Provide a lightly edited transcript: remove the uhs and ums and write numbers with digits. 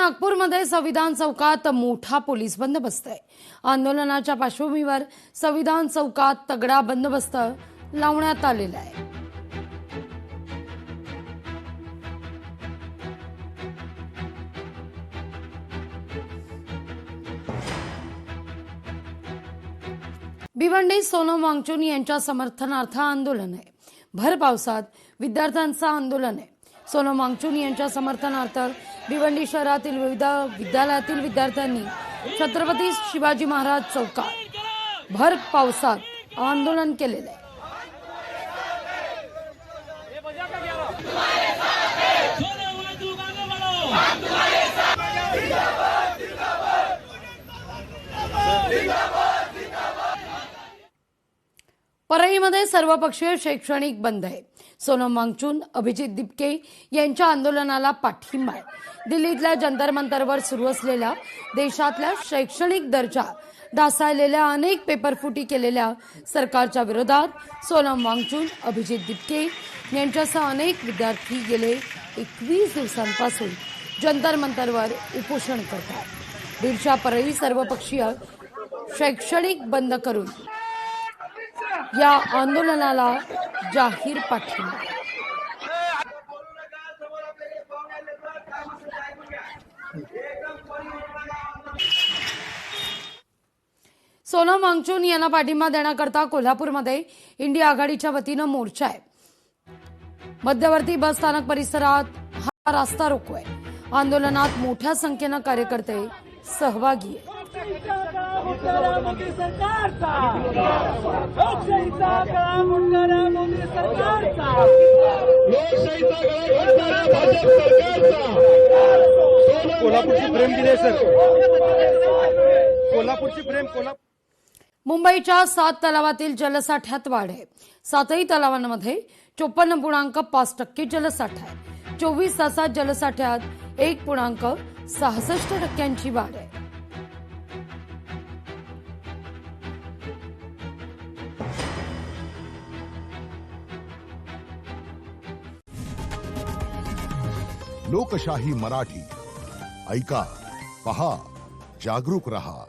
नागपूरमध्ये संविधान चौकात मोठा पोलीस बंदोबस्त आहे। आंदोलनाच्या पार्श्वभूमीवर संविधान चौकात तगडा बंदोबस्त लावण्यात आलेला आहे। भिवंडी सोनम वांगचुक यांच्या समर्थनार्थ आंदोलन आहे। भर पावसात विद्यार्थ्यांचं आंदोलन आहे। सोनम वांगचुक यांच्या समर्थनार्थ भिवंडी शहरातील विविध विद्यालयातील विद्यार्थ्यांनी छत्रपती शिवाजी महाराज चौकात भर पावसात आंदोलन केलेले आहे। परळीमध्ये सर्वपक्षीय शैक्षणिक बंद आहे। सोनम वांगचुक, अभिजित दिपके यांच्या आंदोलनाला पाठिंबा आहे। दिल्लीतल्या जंतर मंतरवर सुरू असलेल्या देशातल्या शैक्षणिक दर्जा ढासळलेल्या अनेक पेपरफुटी केलेल्या सरकारच्या विरोधात सोनम वांगचुक, अभिजित दिपके यांच्यासह अनेक विद्यार्थी गेले 21 दिवसांपासून जंतर मंतरवर उपोषण करतात। बीडच्या परळी सर्वपक्षीय शैक्षणिक बंद करून या आंदोलनाला जाहीर पाठिंबा। सोनम वांगचुक यांना पाठिंबा देण्याकरता कोल्हापूरमध्ये इंडिया आघाडीच्या वतीनं मोर्चा आहे। मध्यवर्ती बस स्थानक परिसरात हा रास्ता रोको आहे। आंदोलनात मोठ्या संख्येनं कार्यकर्ते सहभागी आहेत। मुंबईच्या 7 तलावातील जलसाठ्यात वाढ आहे। 7ही तलावांमध्ये 54.5% जलसाठा आहे। 24 तासात जलसाठ्यात 1.66% वाढ आहे। लोकशाही मराठी ऐका, पहा, जागरूक रहा।